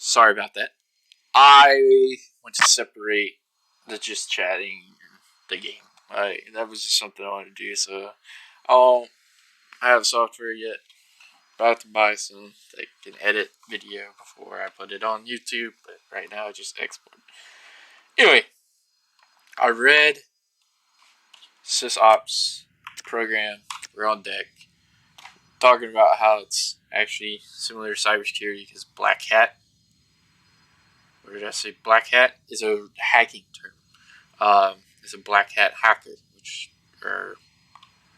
Sorry about that. I want to separate the just chatting and the game. That was just something I wanted to do. So I don't have software yet. About to buy some that can edit video before I put it on YouTube. But right now, I just export. Anyway, I read SysOps program. We're on deck. Talking about how it's actually similar to cybersecurity because Black Hat, or did I say Black Hat, is a hacking term. It's a Black Hat hacker, which are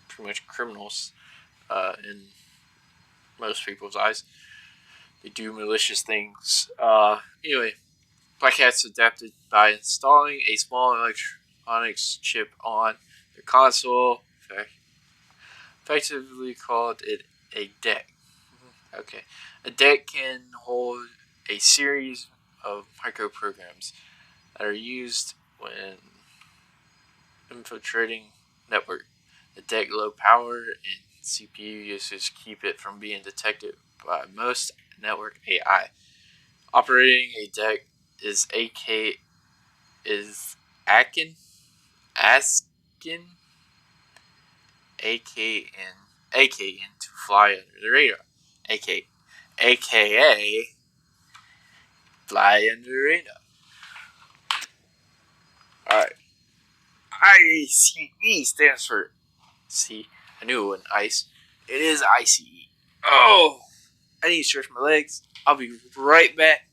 pretty much criminals in most people's eyes. They do malicious things. Anyway, Black Hat's adapted by installing a small electronics chip on the console, effectively called it a deck. Okay. A deck can hold a series of microprograms that are used when infiltrating network. The deck low power and CPU usage keep it from being detected by most network AI. Operating a deck is AKN to fly under the radar. AKA fly under the radar. Alright. ICE stands for see. I knew it wasn't ice. It is ICE. Oh, I need to stretch my legs. I'll be right back.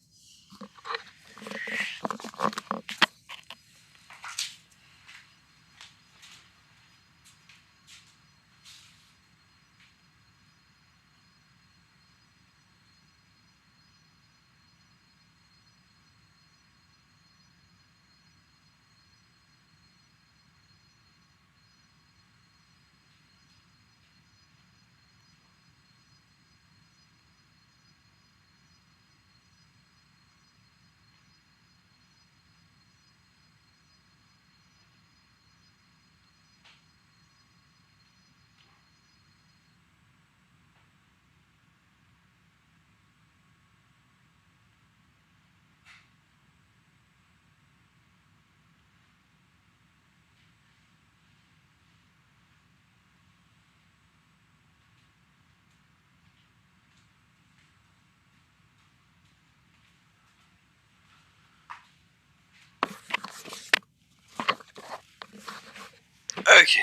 Okay.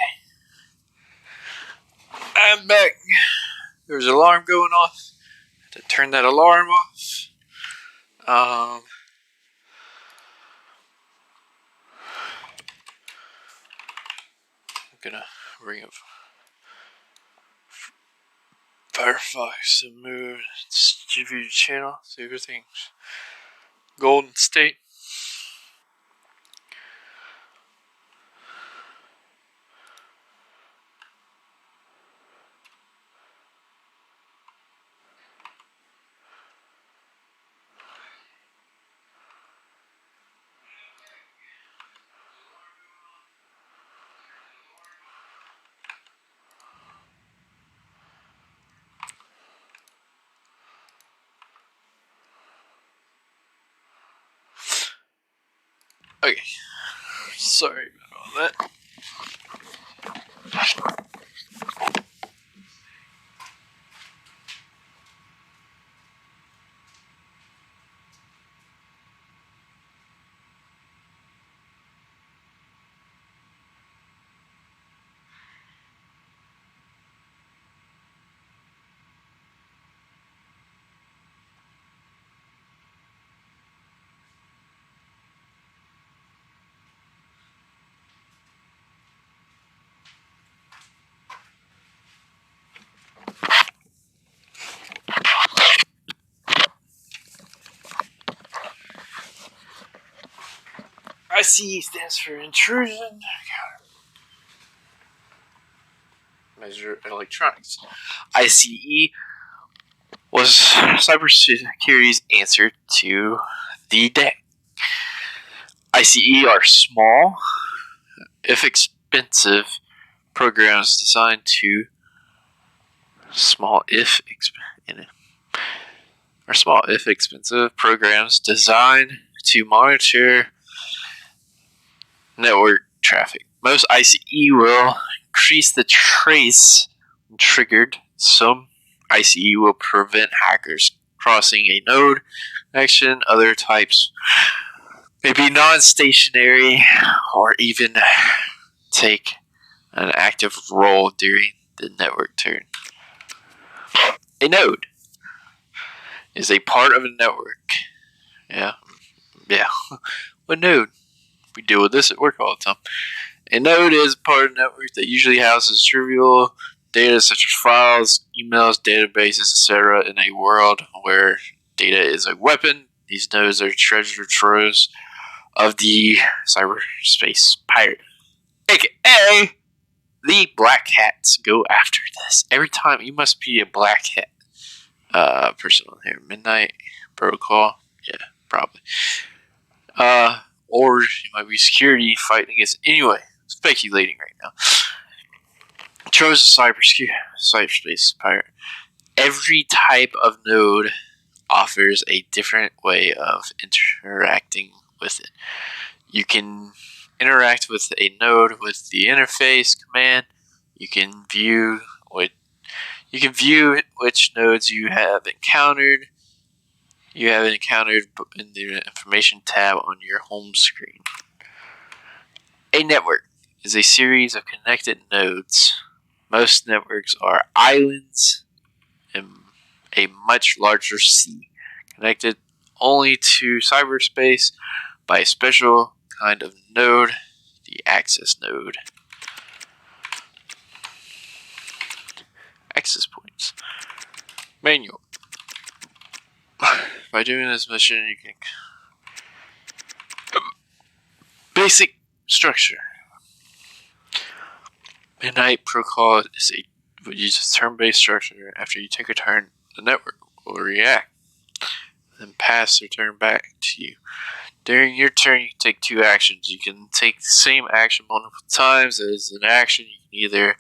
I'm back. There's an alarm going off. I had to turn that alarm off. I'm gonna bring up Firefox and move distribute channel. See everything's golden state. Okay. Sorry about all that. ICE stands for intrusion. Measure electronics. ICE was cybersecurity's answer to the deck. ICE are small, if expensive, programs designed to are small, if expensive, programs designed to monitor network traffic. Most ICE will increase the trace when triggered. Some ICE will prevent hackers crossing a node connection. Other types may be non-stationary or even take an active role during the network turn. A node is a part of a network. Yeah. What node? We deal with this at work all the time. A node is part of a network that usually houses trivial data such as files, emails, databases, etc. In a world where data is a weapon, these nodes are treasure troves of the cyberspace pirate. AKA the Black Hats go after this. Every time, you must be a Black Hat person on here. Midnight Protocol? Yeah, probably. Or you might be security fighting against. Anyway, speculating right now. Troves of cyberspace pirate. Every type of node offers a different way of interacting with it. You can interact with a node with the interface command. You can view which nodes you have encountered. You have encountered in the information tab on your home screen. A network is a series of connected nodes. Most networks are islands in a much larger sea, connected only to cyberspace by a special kind of node, the access node. Access points. Manual. By doing this mission, you can. Basic structure. Midnight Protocol uses turn-based structure. After you take a turn, the network will react, then pass their turn back to you. During your turn, you can take two actions. You can take the same action multiple times. As an action, you can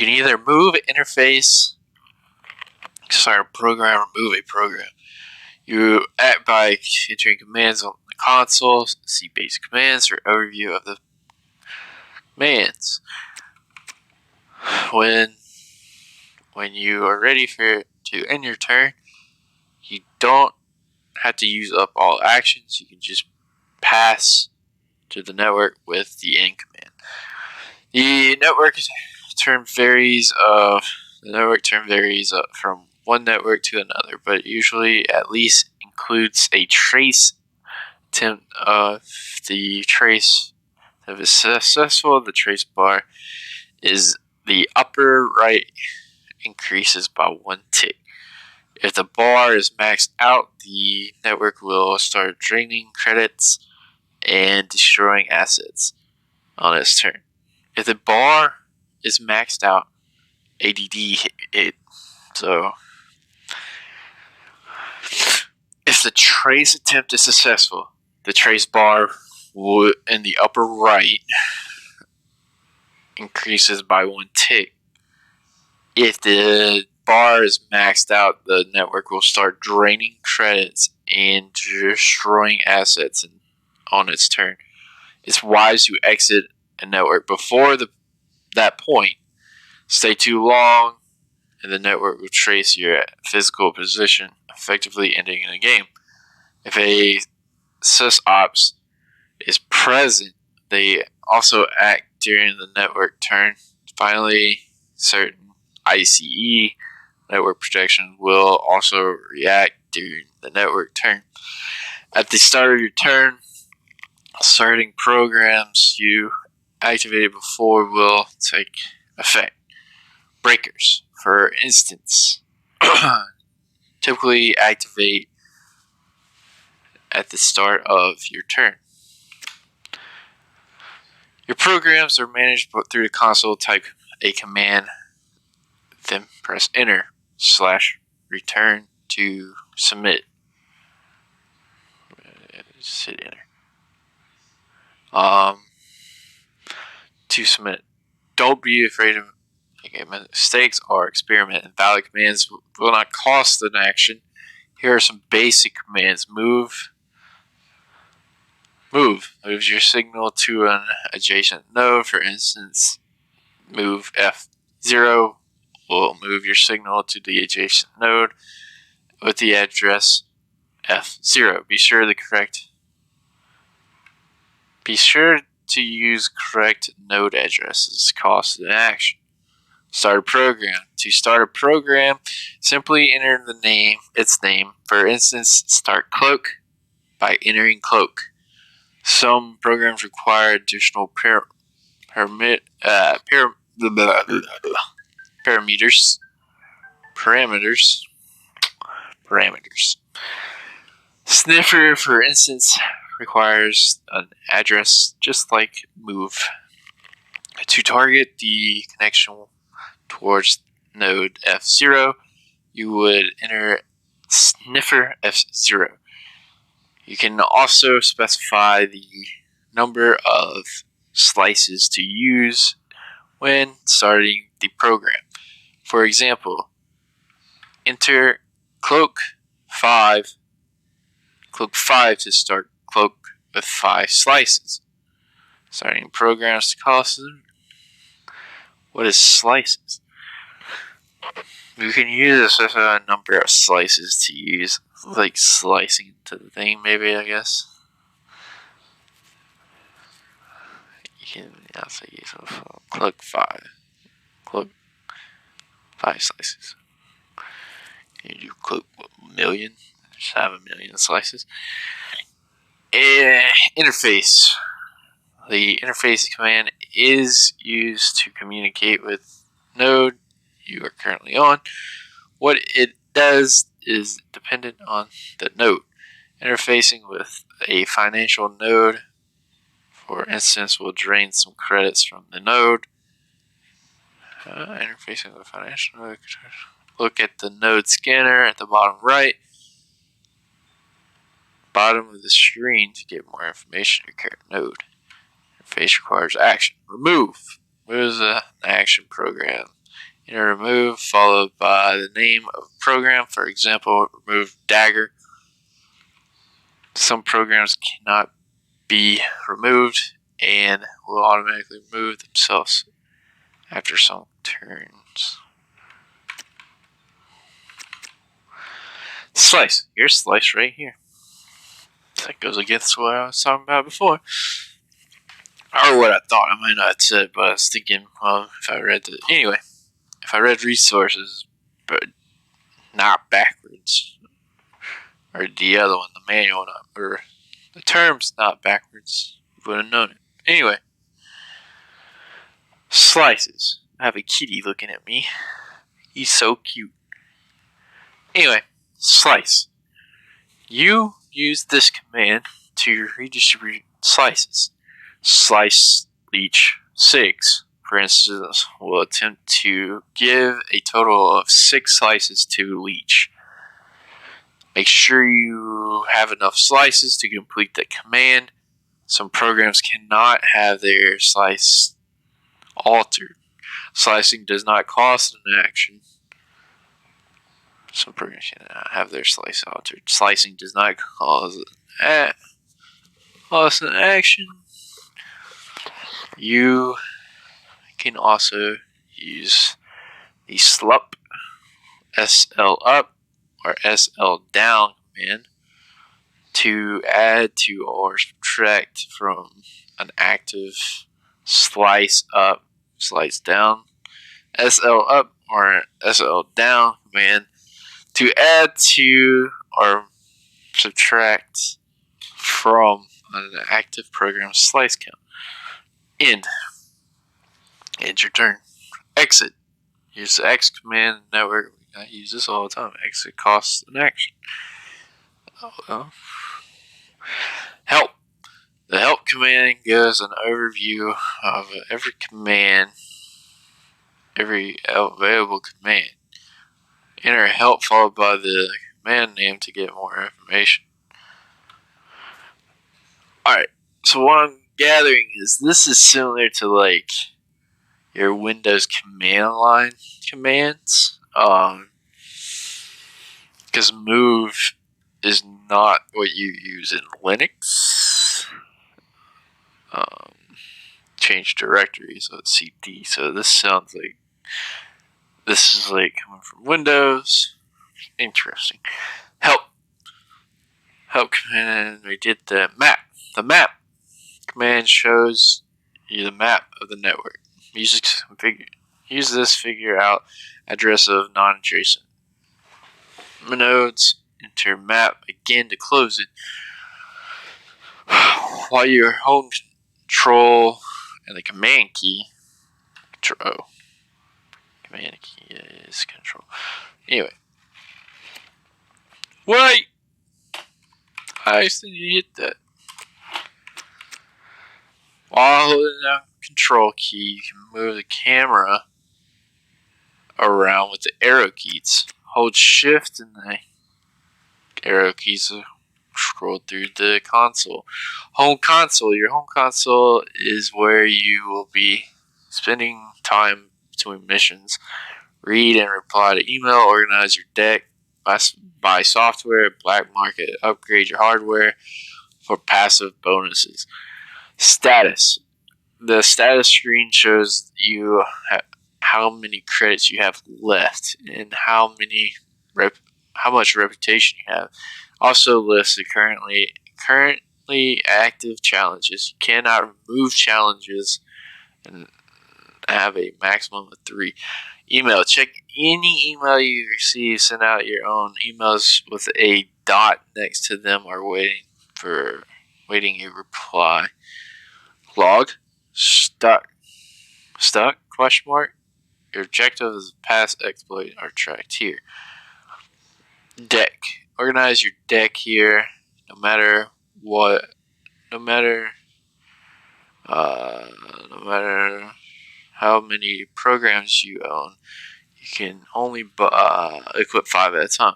either move, interface, start a program, or move a program. You act by entering commands on the console. See basic commands for overview of the commands. When you are ready to end your turn, you don't have to use up all actions. You can just pass to the network with the end command. The network term varies from one network to another, but usually at least includes a trace attempt of the trace. If it's successful, the trace bar is the upper right increases by 1 tick. If the bar is maxed out, the network will start draining credits and destroying assets on its turn. If the bar is maxed out, ADD hit it. So, if the trace attempt is successful, the trace bar in the upper right increases by 1 tick. If the bar is maxed out, the network will start draining credits and destroying assets on its turn. It's wise to exit a network before that point. Stay too long, and the network will trace your physical position, effectively ending the game. If a sysops is present, they also act during the network turn. Finally, certain ICE network protection will also react during the network turn. At the start of your turn, certain programs you activated before will take effect. Breakers, for instance, typically activate at the start of your turn. Your programs are managed through the console. Type a command, then press enter /return to submit. Just hit enter. To submit. Don't be afraid of Okay, mistakes are experiment. Invalid commands will not cost an action. Here are some basic commands. Move moves your signal to an adjacent node. For instance, move F0 will move your signal to the adjacent node with the address F0. Be sure to use correct node addresses. Cost an action. Start a program. To start a program, simply enter its name. For instance, start cloak by entering cloak. Some programs require additional parameters. Sniffer, for instance, requires an address just like move. To target the connection towards node F0, you would enter sniffer F0. You can also specify the number of slices to use when starting the program. For example, enter cloak 5 to start cloak with 5 slices. Starting programs to cost them. What is slices? You can use this as a number of slices to use, like slicing into the thing, maybe, I guess. You can also use cloak 5. Cloak 5 slices. You do cloak 1,000,000. Just have 1,000,000 slices. Interface. The interface command is used to communicate with node you are currently on. What it does is dependent on the node. Interfacing with a financial node, for instance, will drain some credits from the node. Interfacing with a financial node. Look at the node scanner at the bottom right. Bottom of the screen to get more information on your current node. Interface requires action. Remove. Moves an action program. Enter remove followed by the name of a program. For example, remove dagger. Some programs cannot be removed and will automatically remove themselves after some turns. Slice. Here's slice right here. That goes against what I was talking about before. Or what I thought. I might not have said, but I was thinking, well, if I read resources, but not backwards, or the other one, the manual, or the terms not backwards, you would have known it. Anyway, slices. I have a kitty looking at me. He's so cute. Anyway, slice. You use this command to redistribute slices. Slice leech 6, for instance, will attempt to give a total of 6 slices to leech. Make sure you have enough slices to complete the command. Some programs cannot have their slice altered. Slicing does not cost an action. Some programs cannot have their slice altered. Slicing does not cost an action. You can also use the slup, SL up, or SL down command to add to or subtract from an active slice up, slice down. SL up or SL down command to add to or subtract from an active program slice count. End your turn. Exit. Use the X command network. I use this all the time. Exit costs an action. Help. The help command gives an overview of every available command. Enter help followed by the command name to get more information. Alright, so what I'm gathering is this is similar to, like, your Windows command line commands. Because move is not what you use in Linux. Change directory, so it's CD. So this sounds like this is like coming from Windows. Interesting. Help command. We did the map. The map command shows you the map of the network. Use this figure out address of non-adjacent nodes. Enter map again to close it. While your home control and the command key. Command key is control. Anyway. Wait! I still hit that. While holding down control key, you can move the camera around with the arrow keys. Hold shift and the arrow keys to scroll through the console. Home console. Your home console is where you will be spending time between missions. Read and reply to email, organize your deck, buy software, black market, upgrade your hardware for passive bonuses. Status. The status screen shows you how many credits you have left and how much reputation you have. Also lists the currently active challenges. You cannot remove challenges and have a maximum of 3. Email. Check any email you receive. Send out your own emails with a dot next to them or waiting a reply. Log. Stuck? Question mark. Your objectives of past exploit are tracked here. Deck. Organize your deck here. No matter how many programs you own, you can only equip 5 at a time.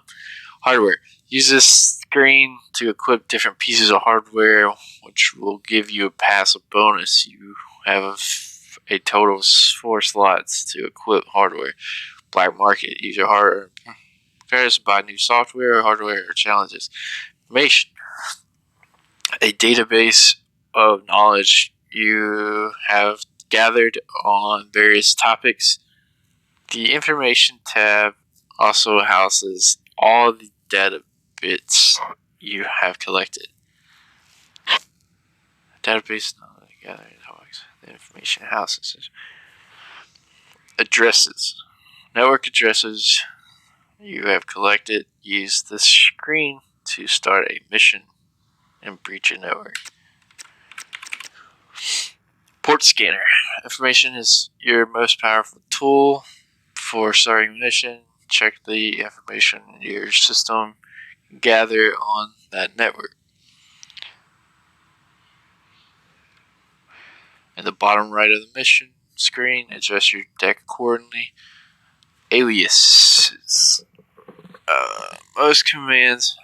Hardware. Use this screen to equip different pieces of hardware, which will give you a passive bonus. You have a total of 4 slots to equip hardware. Black market. Use your hardware to buy new software, hardware, or challenges. Information. A database of knowledge you have gathered on various topics. The information tab also houses all the data bits you have collected. Database knowledge gathered topics. The information houses. Addresses. Network addresses you have collected. Use this screen to start a mission and breach a network. Port scanner. Information is your most powerful tool for starting a mission. Check the information your system gather on that network. In the bottom right of the mission screen, adjust your deck accordingly. Aliases. Most commands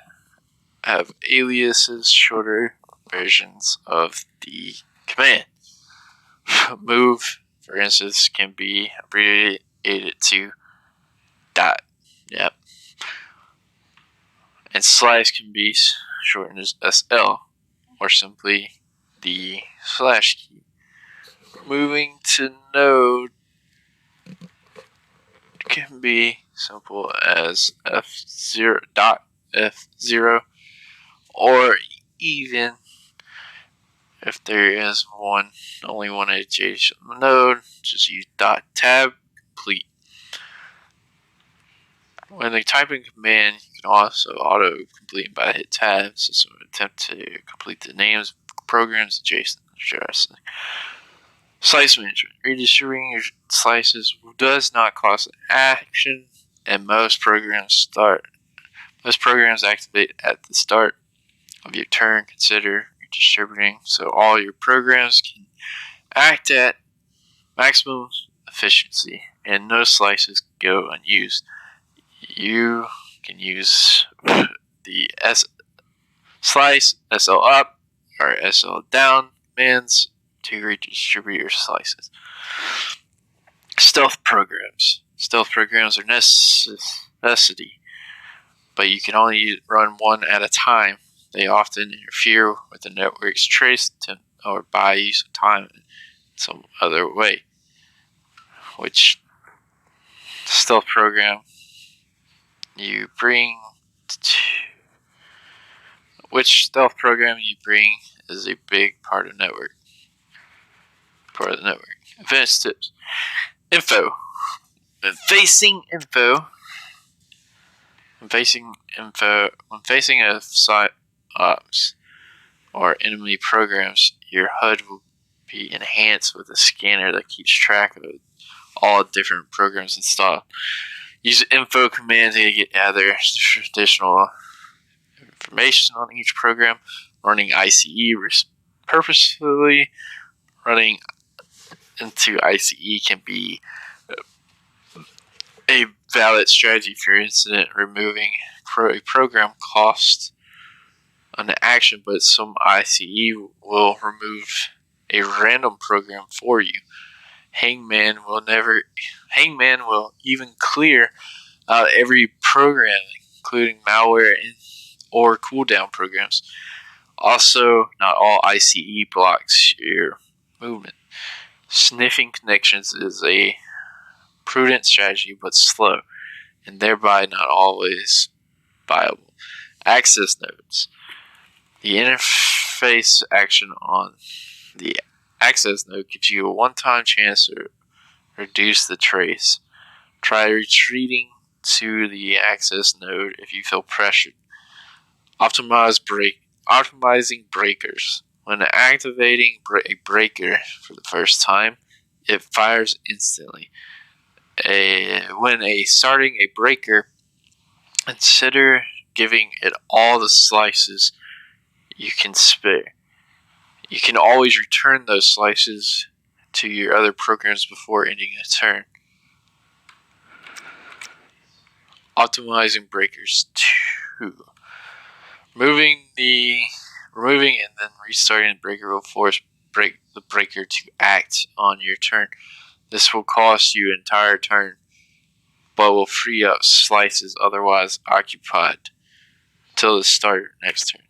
have aliases, shorter versions of the command. Move, for instance, can be abbreviated to dot. Yep. And slice can be shortened as SL, or simply the slash key. Moving to node can be simple as F0 dot F0, or even if there is only one adjacent node, just use dot tab complete. When they type in command, you can also auto complete by hit tab. So it's an attempt to complete the names of programs adjacent addresses. Slice management. Redistributing your slices does not cost action, and most programs activate at the start of your turn. Consider redistributing so all your programs can act at maximum efficiency and no slices go unused. You can use the slice, SL up, or SL down commands to redistribute your slices. Stealth programs. Stealth programs are necessity, but you can only run one at a time. They often interfere with the network's trace or buy you some time in some other way. Which stealth program you bring? Which stealth program you bring is a big part of the network. Advanced tips. Info. When facing a site ops or enemy programs, your HUD will be enhanced with a scanner that keeps track of all different programs installed. Use info command to gather additional information on each program. Running ICE purposefully running into ICE can be a valid strategy for incident removing program cost an action, but some ICE will remove a random program for you. Hangman will even clear out every program, including malware or cooldown programs. Also, not all ICE blocks your movement. Sniffing connections is a prudent strategy, but slow, and thereby not always viable. Access nodes. The interface action on the access node gives you a one-time chance to reduce the trace. Try retreating to the access node if you feel pressured. Optimizing breakers. When activating a breaker for the first time, it fires instantly. When starting a breaker, consider giving it all the slices you can spare. You can always return those slices to your other programs before ending a turn. Optimizing breakers 2. Removing and then restarting the breaker will force the breaker to act on your turn. This will cost you an entire turn, but will free up slices otherwise occupied till the start of your next turn.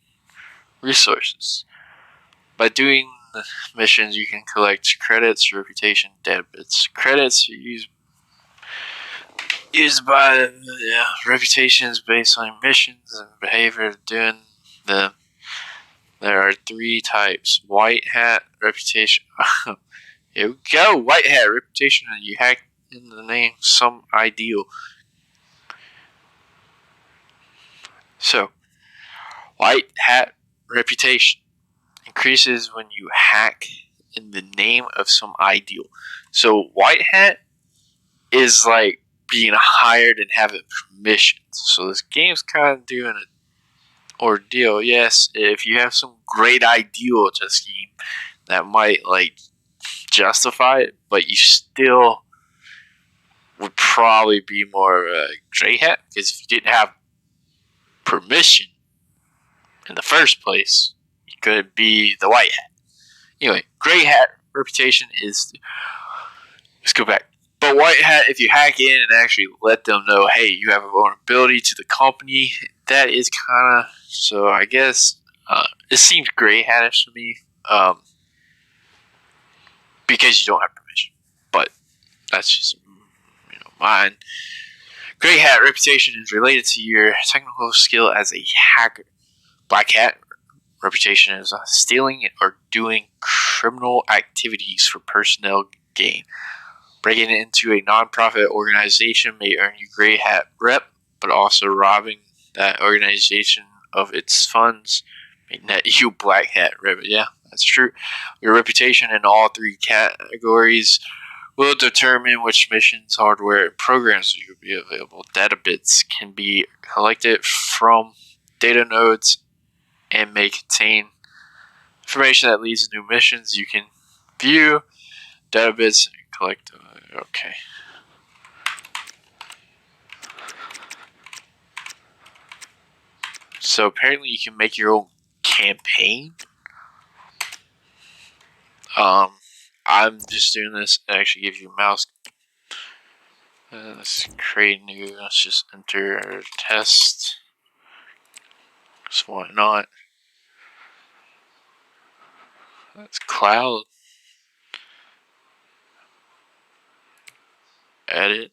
Resources. By doing the missions, you can collect credits, reputation, data bits. Credits are used by reputations based on missions and behavior doing them. There are 3 types: white hat, reputation. Here we go, white hat, reputation, and you hack in the name some ideal. So, white hat reputation increases when you hack in the name of some ideal. So, white hat is like being hired and having permissions. So, this game's kind of doing an ordeal. Yes, if you have some great ideal to scheme, that might like justify it, but you still would probably be more of a gray hat, because if you didn't have permission in the first place, you could be the white hat. Anyway, gray hat reputation is, let's go back. But white hat, if you hack in and actually let them know, hey, you have a vulnerability to the company, that is kind of, so I guess it seems gray hattish to me, because you don't have permission. But that's just mine. Gray hat reputation is related to your technical skill as a hacker. Black hat reputation is stealing or doing criminal activities for personnel gain. Breaking into a non-profit organization may earn you gray hat rep, but also robbing that organization of its funds may net you black hat rep. Yeah, that's true. Your reputation in all 3 categories will determine which missions, hardware, and programs will be available. Data bits can be collected from data nodes and may contain information that leads to new missions. You can view data bits and collect. Okay. So apparently you can make your own campaign. I'm just doing this. It actually gives you a mouse Let's create new. Let's just enter our test. So why not? That's cloud. Edit.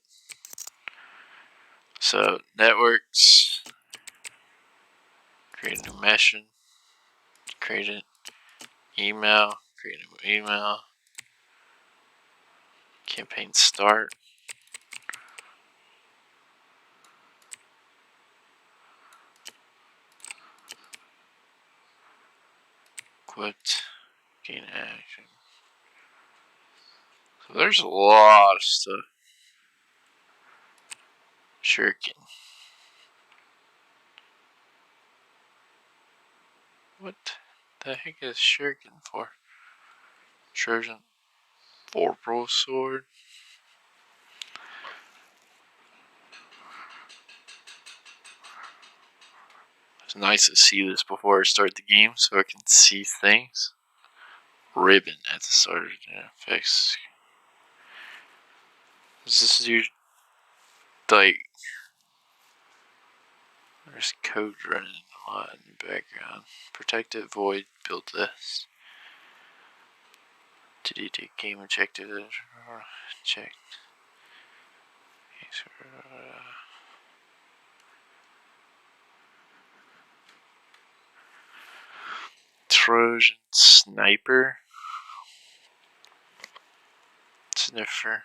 So networks. Create a new mission. Create an email. Create a new email. Campaign start. Quit. Gain action. So there's a lot of stuff. Shuriken. What the heck is Shuriken for? Trojan 4 Pro Sword. It's nice to see this before I start the game so I can see things. Ribbon at the start of the fix. Is this dude like there's code running a lot in the background. Protected void, build this. To do game objective check. Trojan sniper. Sniffer.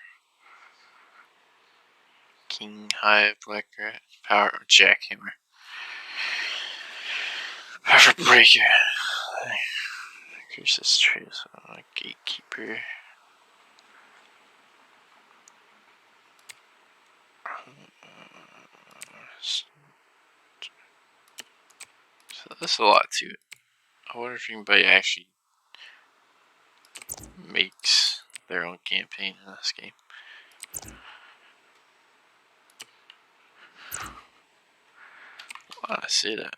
King Hive, Black Rat, Power Jackhammer. Power Breaker. Here's this trace. Gatekeeper. So that's a lot to it. I wonder if anybody actually makes their own campaign in this game. Well, I say that.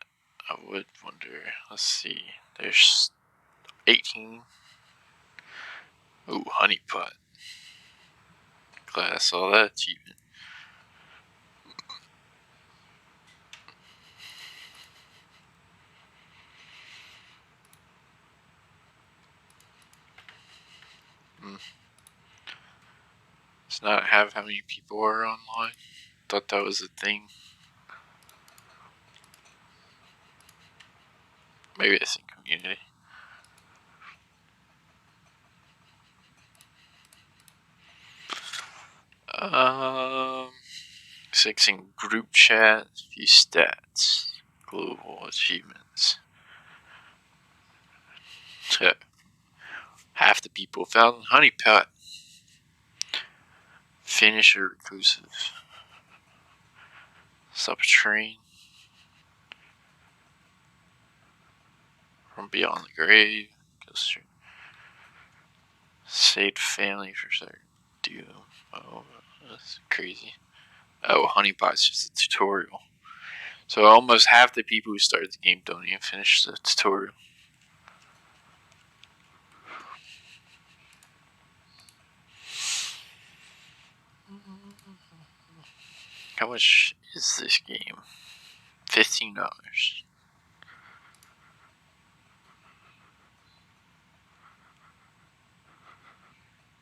I would wonder. Let's see. There's 18. Ooh, honeypot. Glad I saw that achievement. It's not have how many people are online. Thought that was a thing. Maybe it's in community. Fixing group chat, view stats, global achievements. Half the people found honeypot. Finisher reclusive. Subtrain. From beyond the grave. Saved family for certain. Doom. Oh, that's crazy. Oh, honeypot's just a tutorial. So almost half the people who started the game don't even finish the tutorial. How much is this game? $15.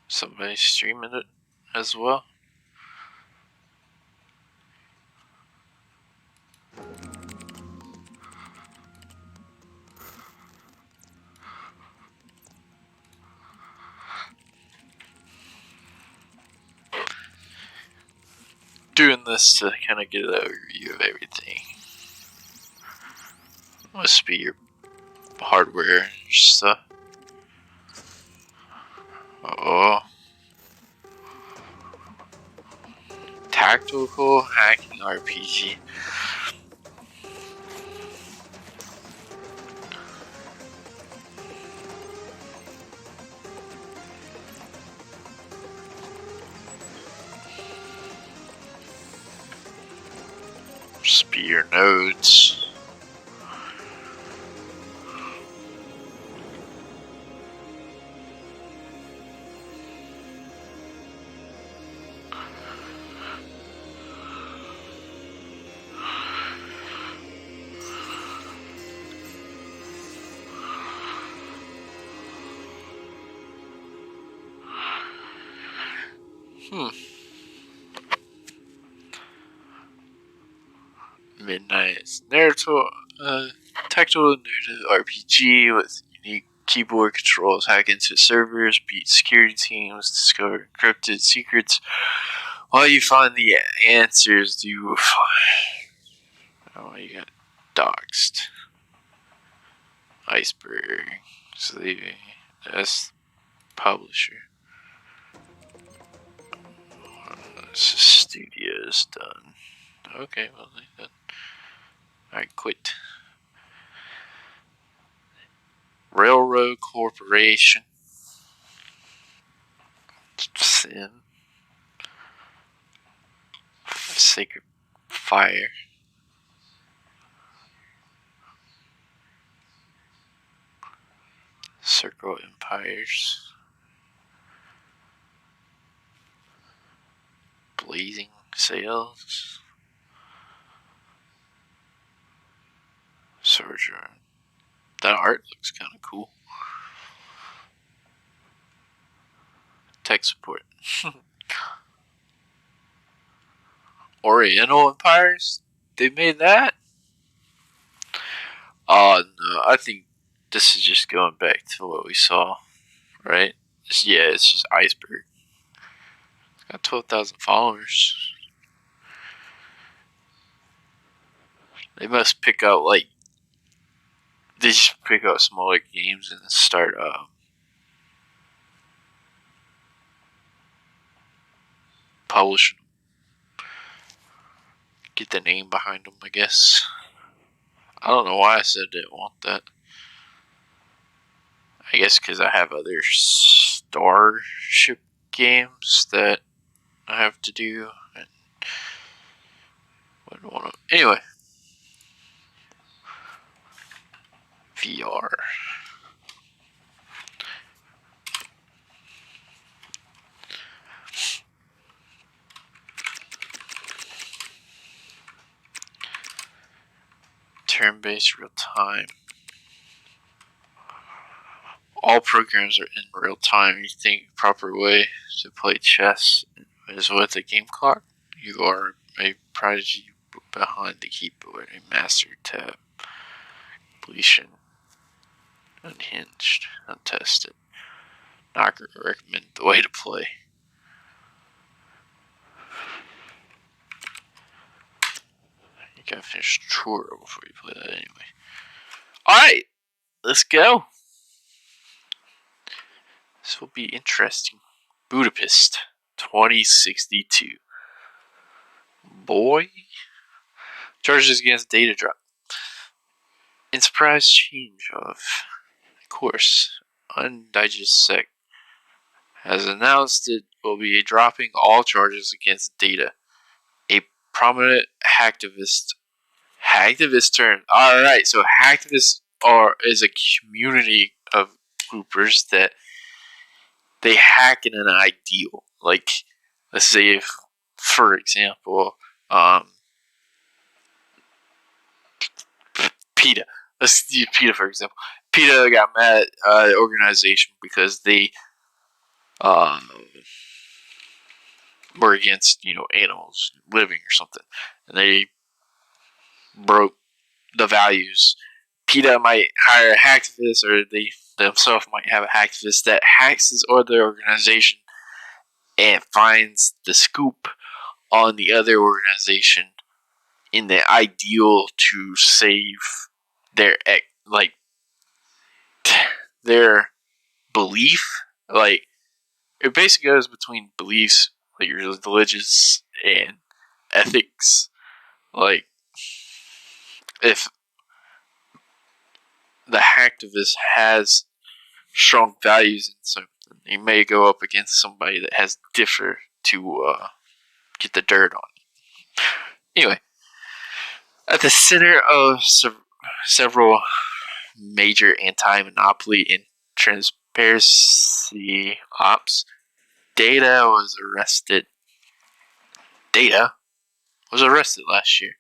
Somebody streaming it as well. Doing this to kind of get an overview of everything. Must be your hardware and stuff. Oh. Tactical hacking RPG. Spear nodes. Hmm. Midnight narrative, tactical narrative RPG with unique keyboard controls. Hack into servers, beat security teams, discover encrypted secrets. While you find the answers, you find. Oh, you got doxed. Iceberg. Sleeping. That's publisher. Studio's done. Okay, well, I quit. Railroad Corporation. Sin. Sacred Fire. Circle Empires. Blazing Sails. Soldier. That art looks kind of cool. Tech support. Oriental Empires? They made that? Oh, no. I think this is just going back to what we saw, right? It's just Iceberg. It's got 12,000 followers. They must pick out, they just pick out smaller games and start, publishing them. Get the name behind them, I guess. I don't know why I said I didn't want that. I guess because I have other Starship games that I have to do. And wouldn't want to. Anyway. VR. Turn-based real time. All programs are in real time. You think proper way to play chess is with a game clock. You are a prodigy behind the keyboard, a master tab, completion, unhinged, untested. Not going to recommend the way to play. You gotta finish the tour before you play that anyway. Alright, let's go. This will be interesting. Budapest 2062. Boy. Charges against data drop. In surprise change of course, Undigested Sec has announced it will be dropping all charges against data. A prominent hacktivist term. Alright, so hacktivists is a community of groupers that they hack in an ideal. Like, let's say if, for example, PETA. Let's use PETA for example. PETA got mad at the organization because they were against, animals living or something, and they broke the values. PETA might hire a hacktivist, or they themselves might have a hacktivist that hacks this other organization and finds the scoop on the other organization in the ideal to save their their belief. Like, it basically goes between beliefs, like your religious and ethics. Like, if the hacktivist has strong values in something, he may go up against somebody that has differ to get the dirt on. Anyway, at the center of several major anti-monopoly and transparency ops, Data was arrested last year.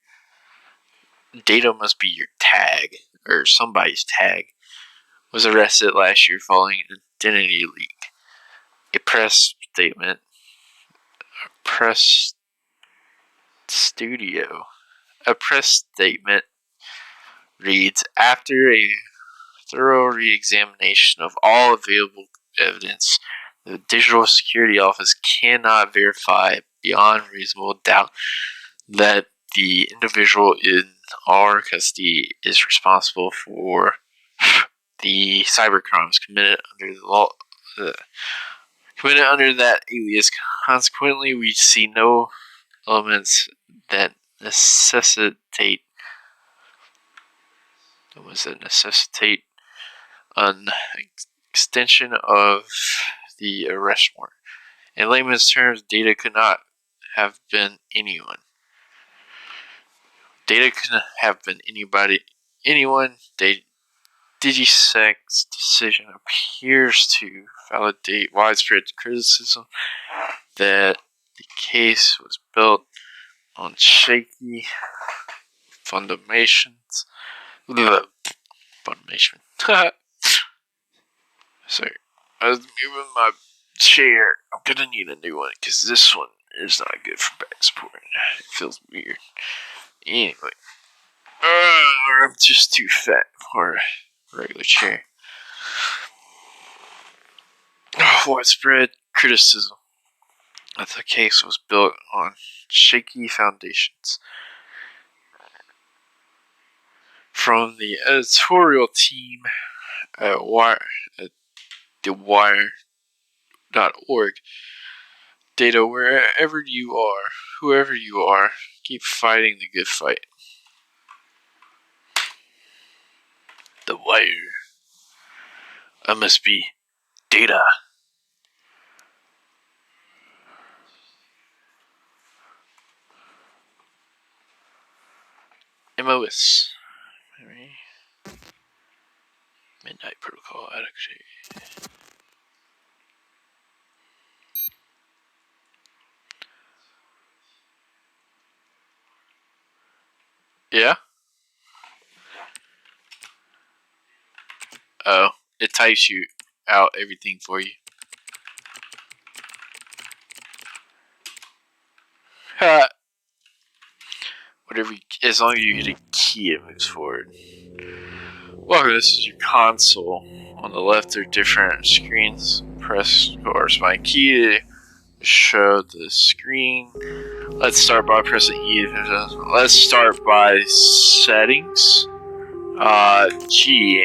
Data must be your tag, or somebody's tag, was arrested last year following an identity leak. A press statement press studio. A press statement reads, after a thorough re-examination of all available evidence, the Digital Security Office cannot verify beyond reasonable doubt that the individual in our custody is responsible for the cybercrimes committed under the law. Committed under that alias. Consequently, we see no elements that necessitate an extension of the arrest warrant. In layman's terms, data could not have been anyone. Data could have been anyone. DigiSec's decision appears to validate widespread criticism that the case was built on shaky foundations. Foundation. Sorry, I was moving my chair. I'm gonna need a new one because this one is not good for back support. It feels weird. Anyway, I'm just too fat for a regular chair. Widespread criticism that the case was built on shaky foundations. From the editorial team at TheWire.org, data wherever you are, whoever you are, keep fighting the good fight. The Wire. I must be data. MOS. Midnight Protocol. Yeah? Oh, it types you out everything for you. Ha! Whatever, as long as you hit a key, it moves forward. Welcome, this is your console. On the left are different screens. Press corresponding key to show the screen. Let's start by pressing E. Let's start by settings. G,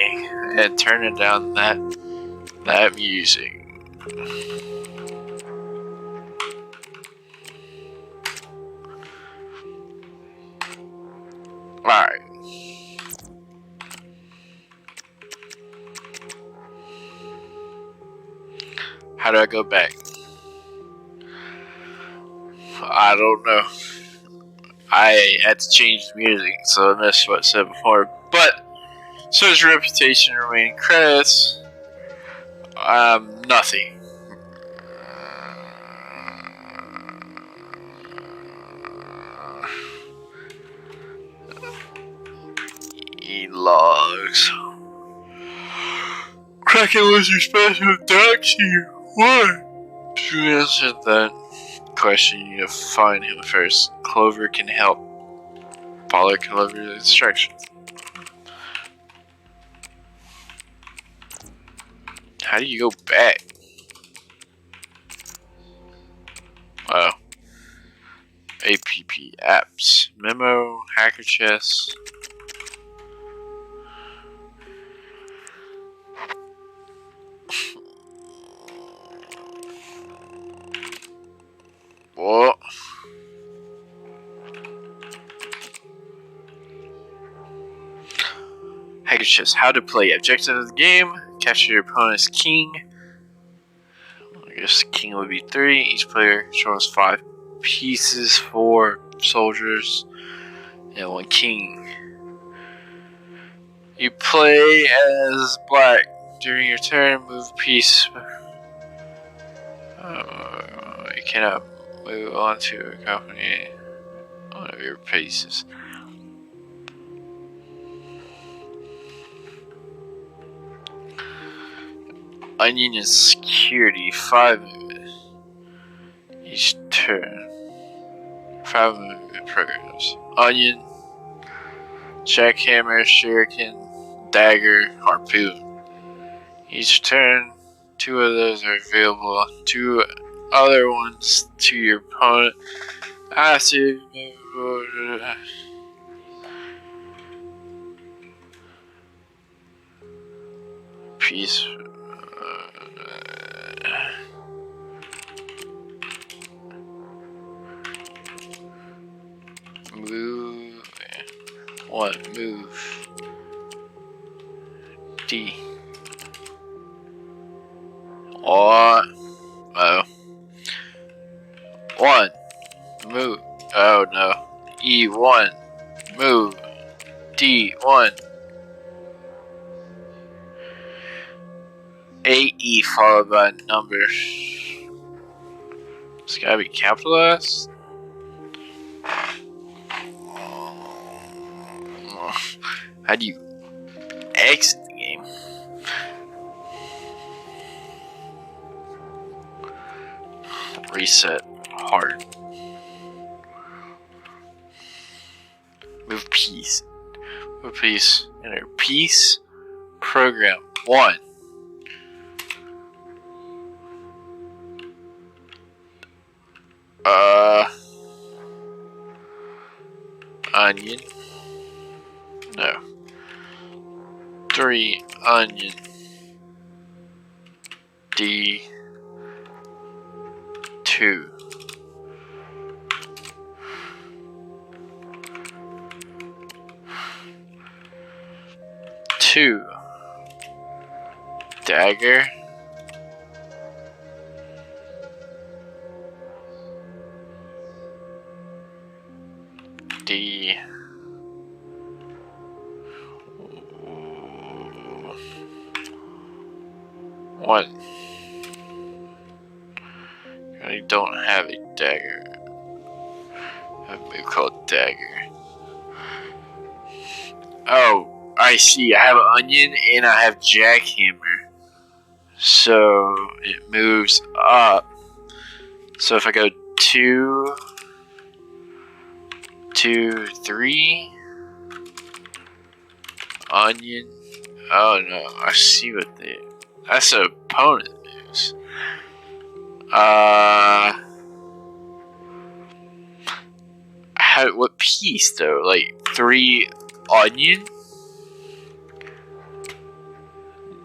and turning down that music. Alright. How do I go back? I don't know. I had to change the music, so I missed what I said before. But, search reputation, remaining credits. Nothing. E-logs. Kraken was your special doxy. What? To answer that question, you need to find him first. Clover can help. Follow Clover's instructions. How do you go back? Oh. APP apps. Memo, Hacker Chess. What? Hacker Chess. How to play. Objective of the game. Capture your opponent's king. I guess king would be 3. Each player controls 5 pieces, 4 soldiers, and 1 king. You play as black. During your turn, move a piece. You cannot move on to accompany one of your pieces. Onion and security, 5 movement each turn. 5 movement programs. Onion, jackhammer, shuriken, dagger, harpoon. Each turn, 2 of those are available. 2 other ones to your opponent. Acid. Peace. Move. 1. Move. D. Or. Oh. 1. Move. Oh no. E1. Move. D1. AE followed by a number. It's gotta be capitalized. How do you exit the game? Reset. Hard. Move piece. Move piece. Enter piece. Program 1. Onion. No. 3 onion. D. 2. 2. Dagger. D. What? I don't have a dagger. I have a move called dagger. Oh, I see. I have an onion and I have jackhammer. So it moves up. So if I go 2, 2, 3, onion. Oh no, I see what they. That's an opponent moves. What piece though? Like 3 onion.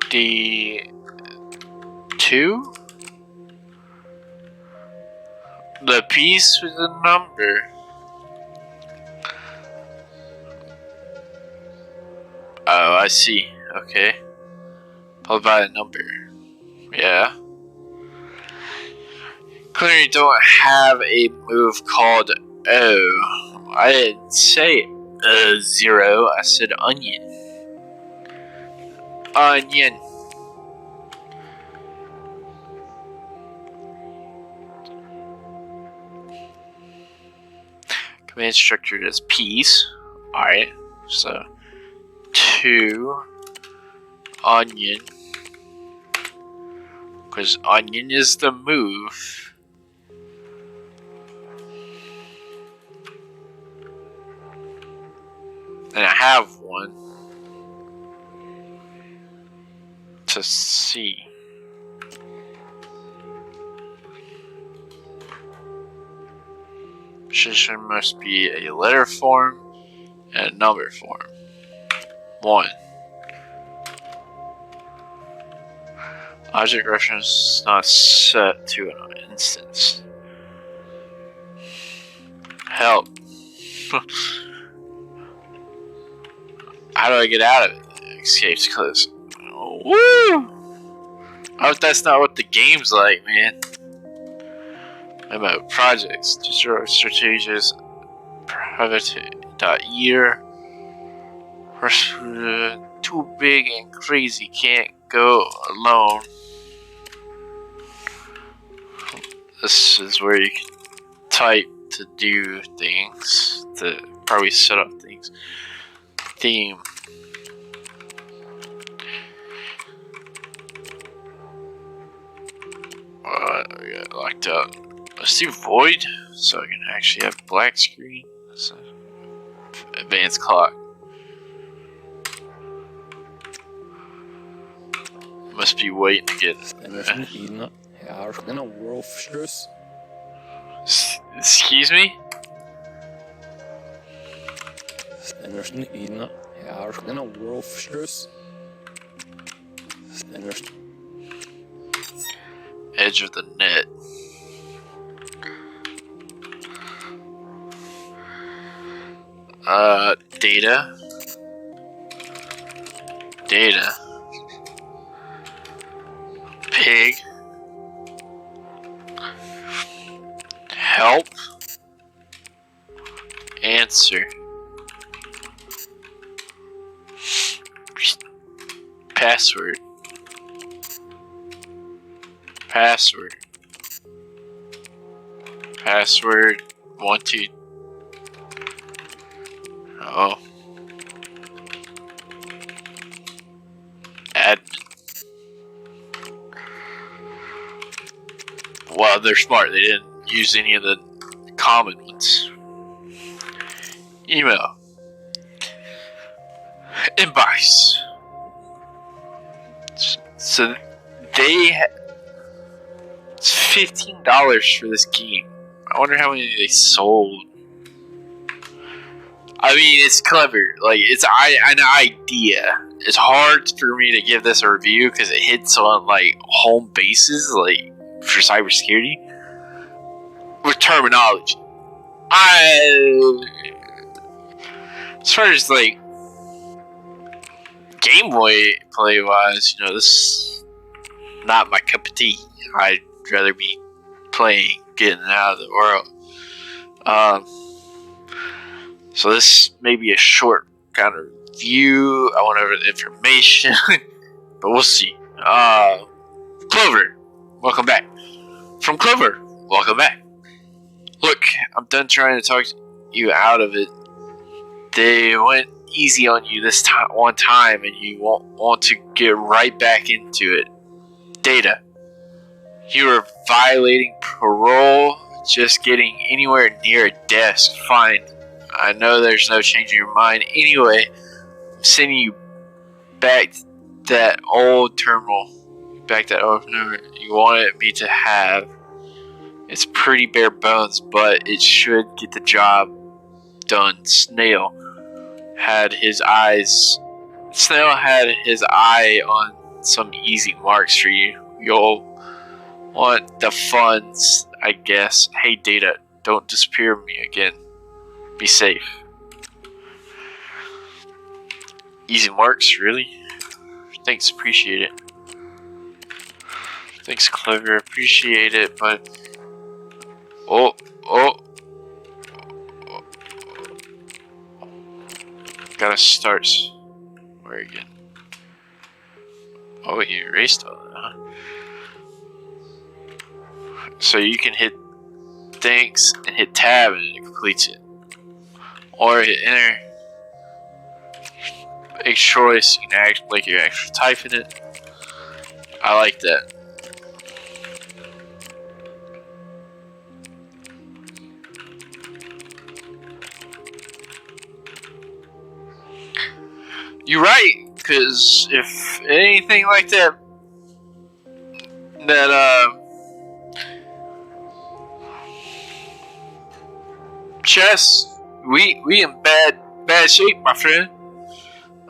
D 2. The piece with the number. Oh, I see. Okay. Followed by a number. Yeah. Clearly don't have a move called O. I didn't say 0. I said onion. Onion. Command structure is piece. Alright. So 2 onion. Because onion is the move. And I have one to see. Position must be a letter form and a number form. 1. Object reference is not set to an instance. Help. How do I get out of it? Escape's close. Oh, woo! I hope that's not what the game's like, man. About projects. Destroy strategies. Private.year. Too big and crazy. Can't go alone. This is where you can type to do things. To probably set up things. Theme. I got locked out. Let's do void. so I can actually have black screen. So, advanced clock. Must be waiting to get. Excuse me? Edge of the net. Data. Data. Pig. Help. Answer. Password. Password. Password. 1, 2. Oh. Admin. Well, they're smart. They didn't use any of the common ones. Email. Inbox. So it's $15 for this game. I wonder how many they sold. I mean, it's clever. Like, it's an idea. It's hard for me to give this a review because it hits on like home bases, like for cybersecurity with terminology. As far as like gameplay wise, you know, this is not my cup of tea. I'd rather be playing, getting out of the world. So this may be a short kind of review. I went over the information, but we'll see. Clover, welcome back. From Clover, welcome back. Look, I'm done trying to talk you out of it. They went easy on you this one time, and you won't want to get right back into it. Data. You are violating parole, just getting anywhere near a desk. Fine. I know there's no change in your mind. Anyway, I'm sending you back that old terminal. Back that old number you wanted me to have. It's pretty bare bones, but it should get the job done. Snail had his eye on some easy marks for you. You'll want the funds, I guess. Hey, Data, don't disappear on me again. Be safe. Easy marks, really? Thanks, appreciate it. Thanks, Clever, appreciate it, but... Oh. Gotta start. Where again? Oh, you erased all that, huh? So you can hit thanks and hit tab and it completes it. Or hit enter. Make choice, you can act like you're actually typing it. I like that. You're right, because if anything like that, chess, we in bad shape, my friend.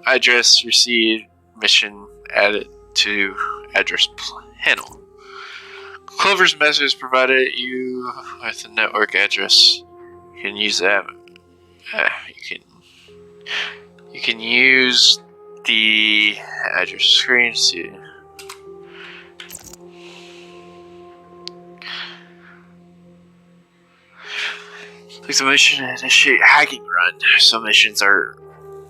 Address received, mission added to address panel. Clover's message provided you with a network address. You can use that. You can use the address screen to click the mission and initiate hacking run. Some missions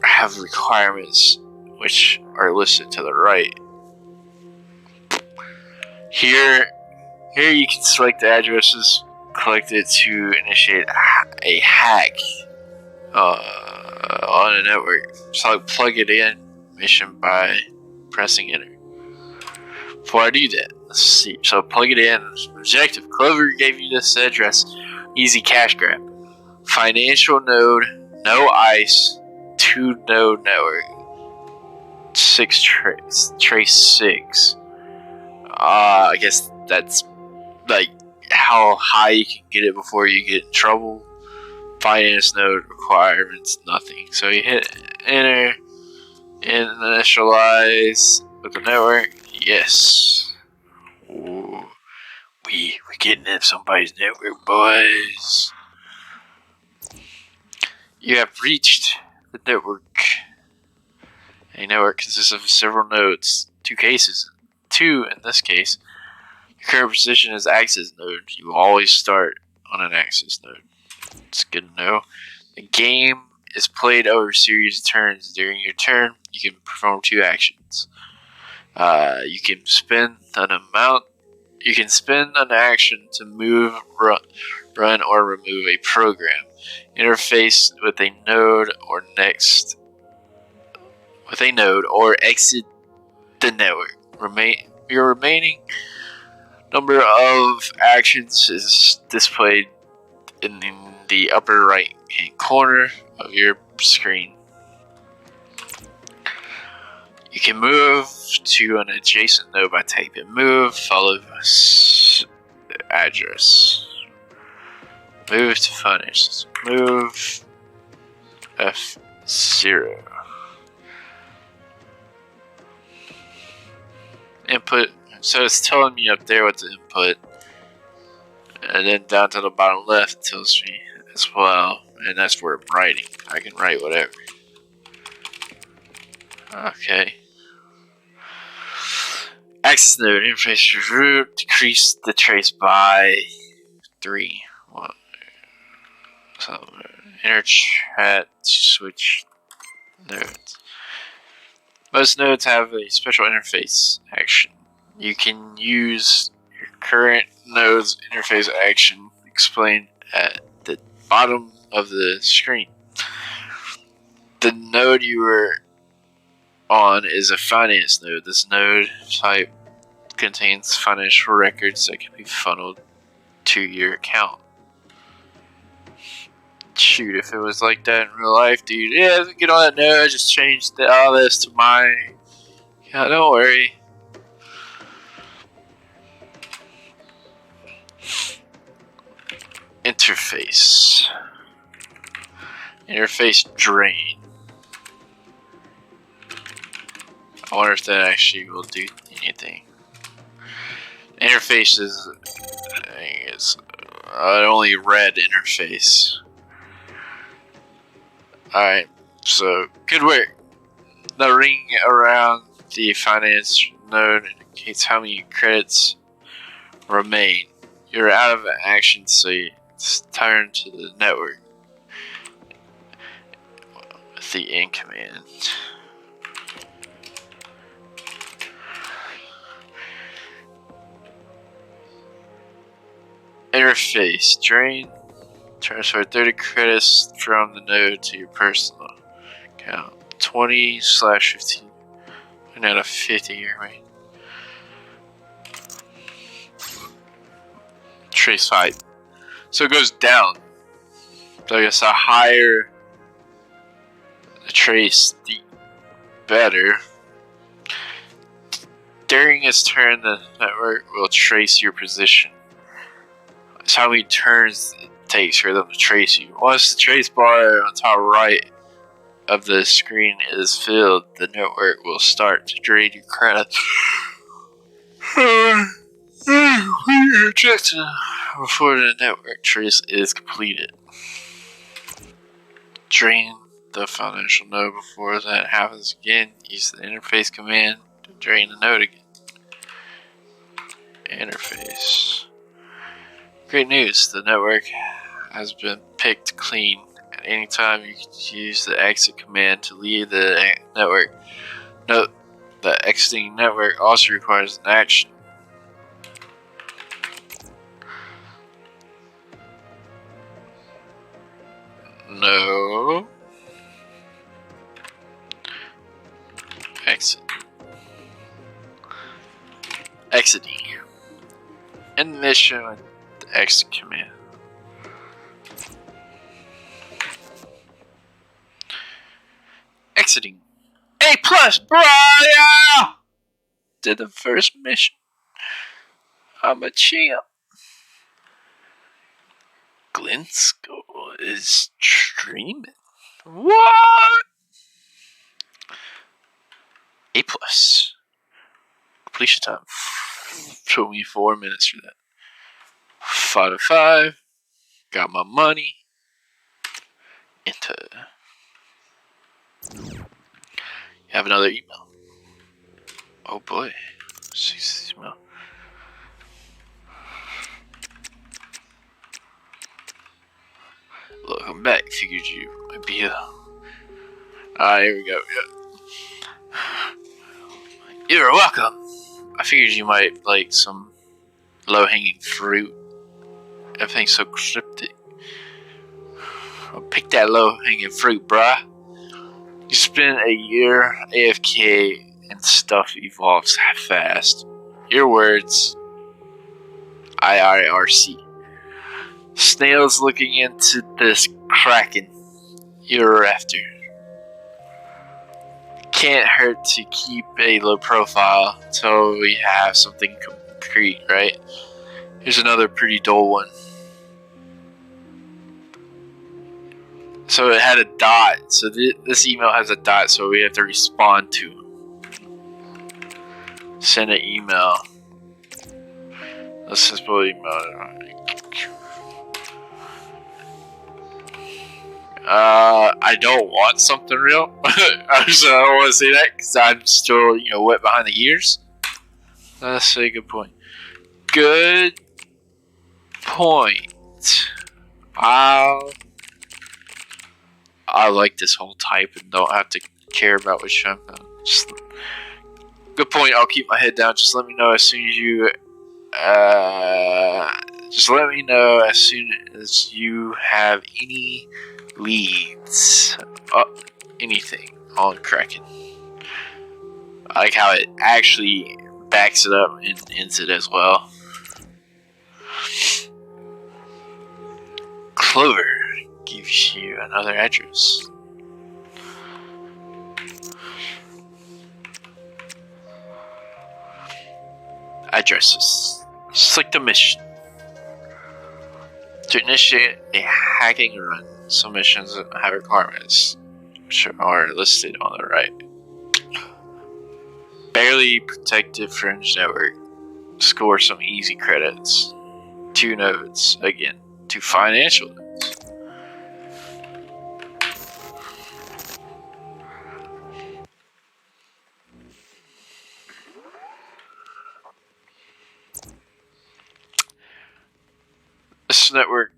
have requirements which are listed to the right. Here you can select the addresses collected to initiate a hack on a network. So plug it in mission by pressing enter. Before I do that, let's see. So plug it in. Objective. Clover gave you this address. You Easy cash grab. Financial node, no ice, 2 node network, 6 trace 6. I guess that's like how high you can get it before you get in trouble. Finance node requirements, nothing. So you hit enter, initialize with the network. Yes. Ooh, we're getting in somebody's network, boys. You have reached the network. A network consists of several nodes. 2 cases. 2 in this case. Your current position is access node. You will always start on an access node. It's good to know. The game is played over a series of turns. During your turn, you can perform 2 actions. You can spend an amount. You can spend an action to move, run, or remove a program. Interface with a node or exit the network. Your remaining number of actions is displayed in the upper right hand corner of your screen. You can move to an adjacent node by typing move followed by address. Move to finance. Move F0. Input. So it's telling me up there what to input. And then down to the bottom left it tells me as well. And that's where I'm writing. I can write whatever. Okay. Access node. Interface root. Decrease the trace by 3. Well, so, inner chat. Switch nodes. Most nodes have a special interface action. You can use your current node's interface action explained at the bottom of the screen. The node you were on is a finance node. This node type contains financial records that can be funneled to your account. Shoot, if it was like that in real life, dude. Yeah, get on that node. I just changed all this to mine. Yeah, don't worry. Interface. Interface drain. I wonder if that actually will do anything. Interface is an only red interface. Alright, so good work. The ring around the finance node indicates how many credits remain. You're out of action, so you turn to the network with the in command. Interface drain. Transfer 30 credits from the node to your personal account. 20/15. And out of 50 here, right? Trace height. So it goes down. So I guess the higher the trace, the better. During its turn, the network will trace your position. That's how many turns it takes for them to trace you. Once the trace bar on top right of the screen is filled, the network will start to drain your credits. Eject before the network trace is completed. Drain the financial node before that happens again. Use the interface command to drain the node again. Interface. Great news, the network has been picked clean. At any time you can use the exit command to leave the network. Note that exiting network also requires an action. No. Exit. Exiting. End mission with the exit command. exiting. A plus, Brian! Did the first mission. I'm a champ. Glensko is streaming. What? A plus. Completion time. 24 minutes for that. 5 to 5. Got my money. Enter. You have another email. Oh boy. Email. Look, I'm back. Figured you might be here. Here we go. Yeah. You're welcome. I figured you might like some low-hanging fruit. Everything's so cryptic. I'll pick that low-hanging fruit, bruh. You spend a year AFK and stuff evolves fast. Your words. IIRC. Snails looking into this kraken you're after. Can't hurt to keep a low profile until we have something concrete, right? Here's another pretty dull one. So it had a dot. So this email has a dot, so we have to respond to. Send an email. Let's just put email. I don't want something real. So I don't want to say that because I'm still, wet behind the ears. That's a good point. Good point. I like this whole type and don't have to care about which one. Good point. I'll keep my head down. Just let me know as soon as you. Just let me know as soon as you have any leads. Anything on Kraken. I like how it actually backs it up and ends it as well. Clover gives you another address. Addresses. Select a mission. To initiate a hacking run, some missions have requirements which are listed on the right. Barely protected fringe network. Score some easy credits. 2 nodes. Again, 2 financial nodes. This network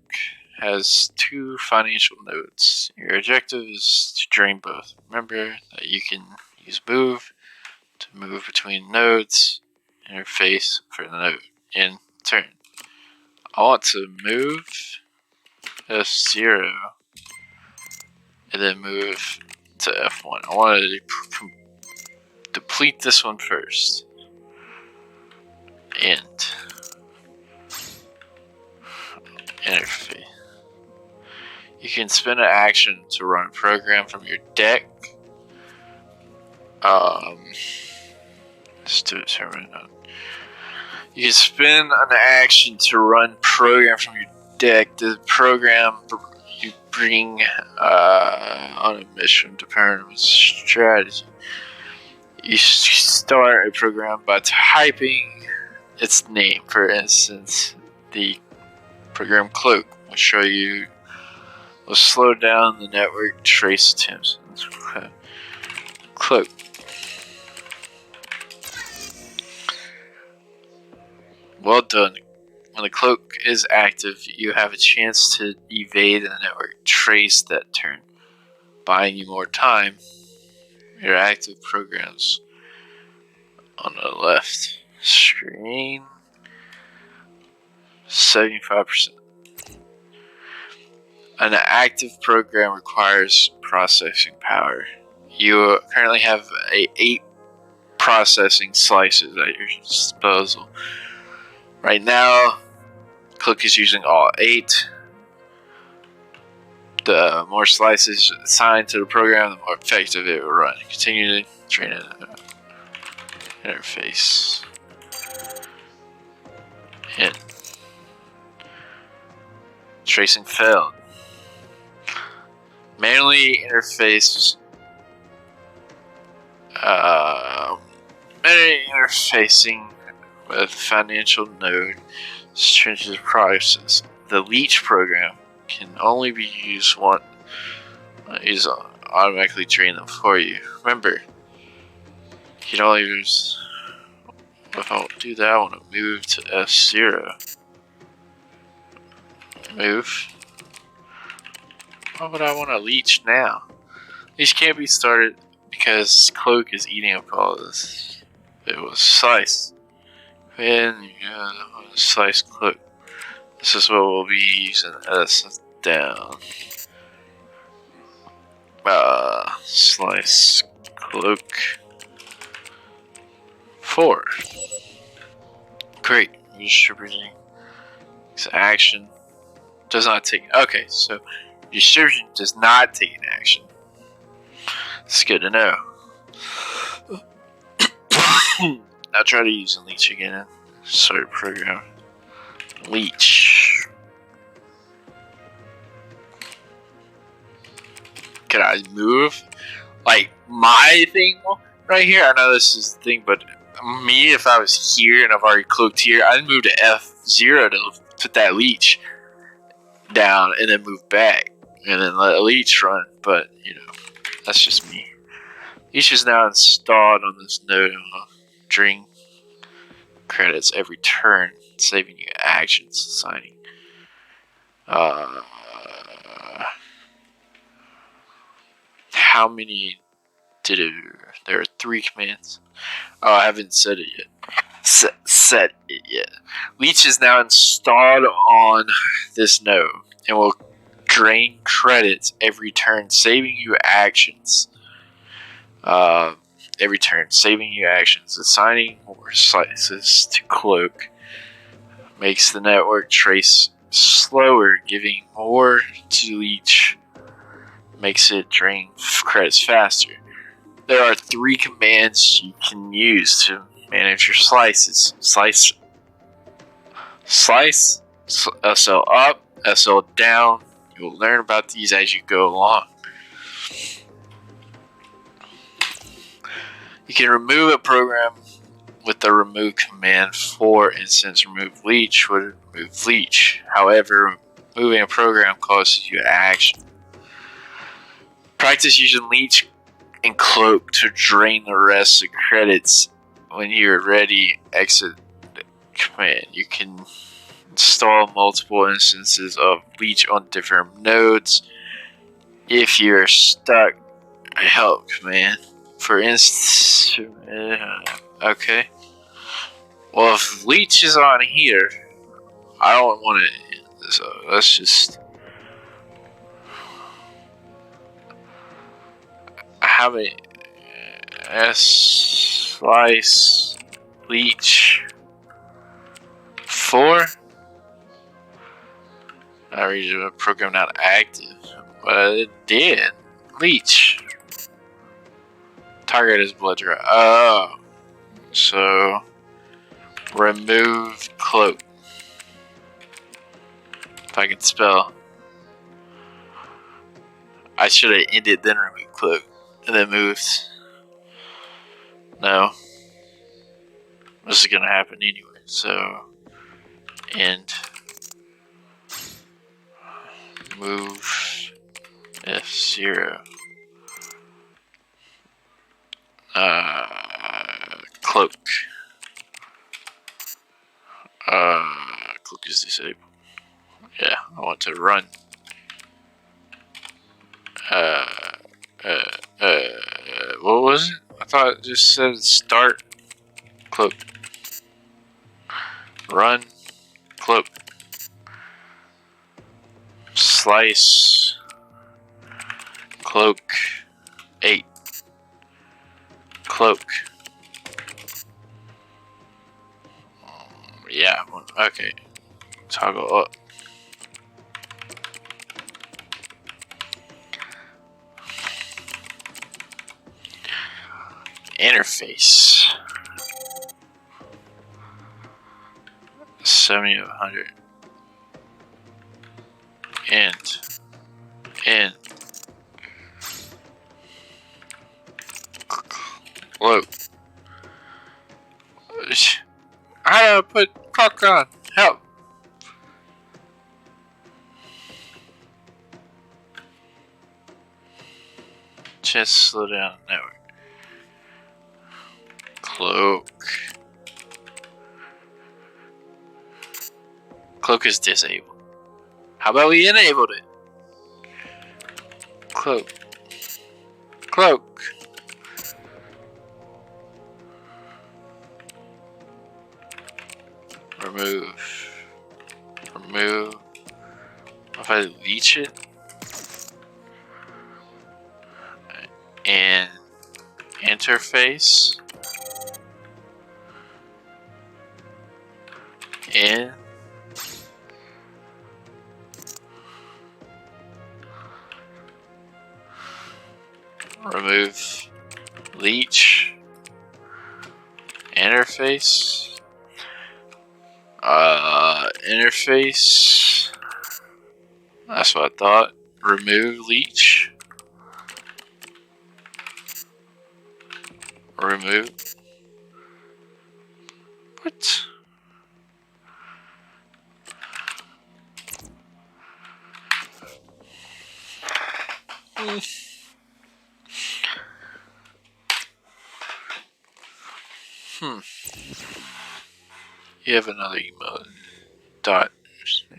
has 2 financial nodes. Your objective is to drain both. Remember that you can use move to move between nodes. Interface for the node in turn. I want to move F0 and then move to F1. I want to deplete this one first. End. Interface. You can spend an action to run a program from your deck. Let's do it here. You can spend an action to run program from your deck. The program you bring on a mission to parent strategy. You start a program by typing its name. For instance, the program cloak will show you. Will slow down the network trace attempts. Cloak. Well done. When the cloak is active, you have a chance to evade the network trace that turn, buying you more time. Your active programs on the left screen, 75%. An active program requires processing power. You currently have 8 processing slices at your disposal. Right now, Click is using all 8. The more slices assigned to the program, the more effective it will run. Continue to train an interface. Hit. Tracing failed. Manually interface. Manually interfacing with financial node changes the process. The leech program can only be used once. Is automatically train them for you. Remember, you can only use. If I do that, I want to move to F0. Move. Why would I want to leech now? Leech can't be started because Cloak is eating up all this. It was slice. And slice Cloak. This is what we'll be using S down. Slice Cloak 4. Great. Distributing. Action does not take. Okay, so distribution does not take an action. It's good to know. I'll try to use a leech again. Start program. Leech. Can I move? Like my thing right here? I know this is the thing, but me, if I was here and I've already cloaked here, I'd move to F0 to put that leech down and then move back and then let a leech run. But, you know, that's just me. Leech is now installed on this node. Drain credits every turn, saving you actions, assigning. How many did it? There are 3 commands. Oh, I haven't said it yet. Set it yet. Leech is now installed on this node and will drain credits every turn, saving you actions. Every turn, saving you actions. Assigning more slices to Cloak makes the network trace slower, giving more to Leech makes it drain credits faster. There are 3 commands you can use to manage your slices. Slice, SL up, SL down. You'll learn about these as you go along. You can remove a program with the remove command. For instance, remove leech would remove leech. However, removing a program causes you action. Practice using leech and Cloak to drain the rest of credits. When you're ready, exit the command. You can install multiple instances of leech on different nodes. If you're stuck, help command. For instance, okay. Well, if leech is on here, I don't want it. So let's just. Have a slice leech 4. I read a program not active, but it did. Leech. Target is blood dry. Oh, so remove Cloak. If I can spell, I should have ended then remove Cloak. And then moved. No. This is gonna happen anyway, so end. Move F0. Cloak. Cloak is disabled. Yeah, I want to run. What was it? I thought it just said start Cloak. Run Cloak. Slice Cloak 8. Cloak. Yeah, okay. Toggle up. Interface. 70 of 100. End. Whoa. How do I put clock on? Help. Just slow down. Network. Cloak. Cloak is disabled. How about we enabled it? Cloak. Cloak. Remove. Remove. If I leech it. And interface. And remove leech. Interface. Interface. That's what I thought. Remove leech. Remove. What? You have another emote. Dot. You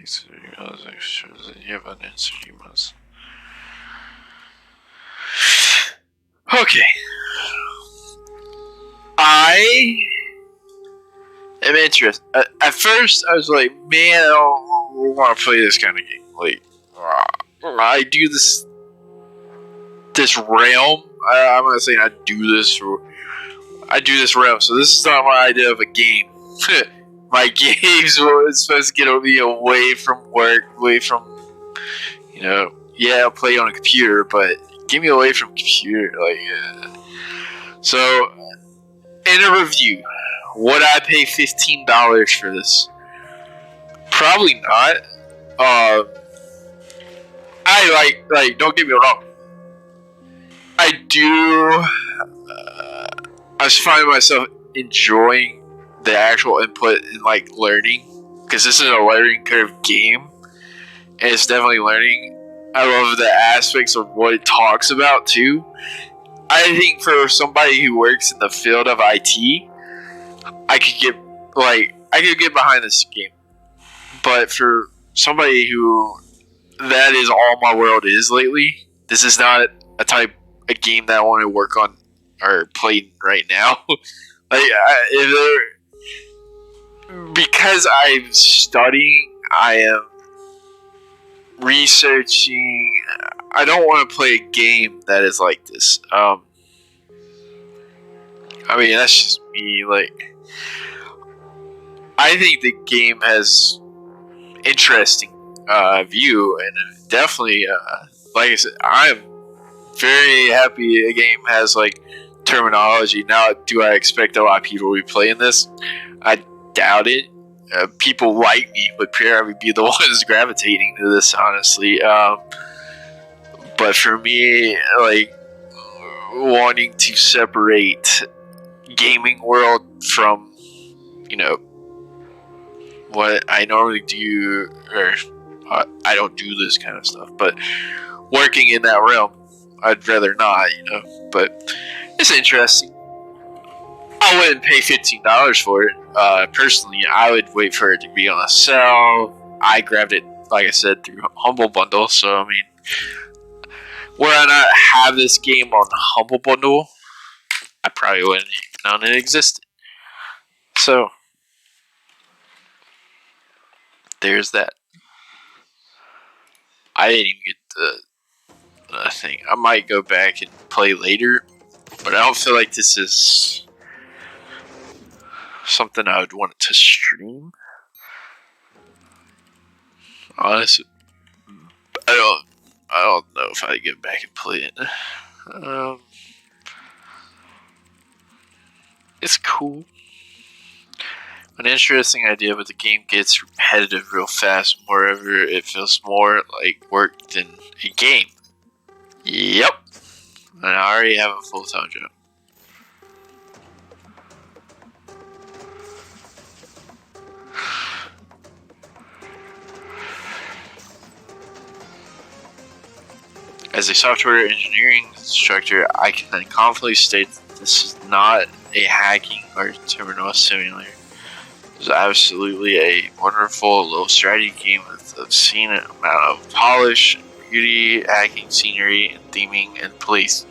have unanswered emails. Okay. I am interested. At first, I was like, man, I don't want to play this kind of game. Like, I do this realm. I'm not saying I do this realm. So this is not my idea of a game. My games were supposed to get me away from work, away from, I'll play on a computer, but get me away from computer. So, in a review, would I pay $15 for this? Probably not. I like. Don't get me wrong. I do. I was finding myself enjoying the actual input and learning, because this is a learning curve game, and it's definitely learning. I love the aspects of what it talks about too. I think for somebody who works in the field of IT, I could get behind this game. But for somebody who that is all my world is lately, this is not a game that I want to work on or play right now. Because I'm studying, I am researching. I don't want to play a game that is like this. That's just me. I think the game has interesting view, and definitely, like I said, I'm very happy a game has terminology. Now, do I expect a lot of people to be playing this? I doubt it. People like me would probably be the ones gravitating to this, honestly. But for me, wanting to separate gaming world from, what I normally do, or I don't do this kind of stuff, but working in that realm, I'd rather not, but it's interesting. I wouldn't pay $15 for it. Personally, I would wait for it to be on a sale. I grabbed it, like I said, through Humble Bundle, so were I not have this game on Humble Bundle, I probably wouldn't have known it existed. So, there's that. I didn't even get the thing. I might go back and play later, but I don't feel like this is something I would want to stream. Honestly, I don't know if I'd get back and play it. It's cool. An interesting idea, but the game gets repetitive real fast. Moreover, it feels more like work than a game. Yep. And I already have a full-time job. As a software engineering instructor, I can confidently state that this is not a hacking or terminal simulator. It's absolutely a wonderful little strategy game with an obscene amount of polish, beauty, hacking scenery, and theming in place.